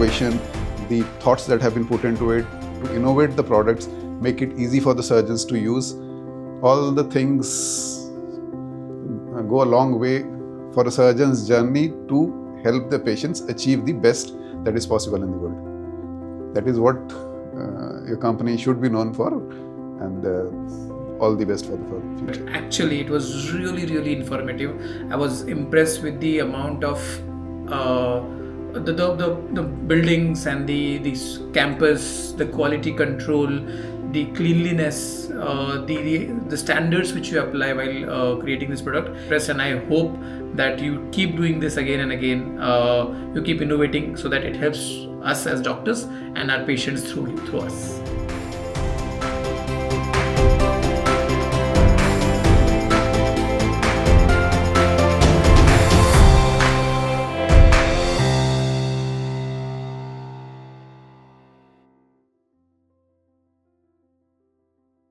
innovation, the thoughts that have been put into it to innovate the products, make it easy for the surgeons to use. All the things go a long way for a surgeon's journey to help the patients achieve the best that is possible in the world. That is what your company should be known for, and all the best for the future. Actually, it was really informative. I was impressed with the amount of the buildings and the campus, the quality control, the cleanliness, the standards which you apply while creating this product. And I hope that you keep doing this again and again. You keep innovating so that it helps us as doctors and our patients through us.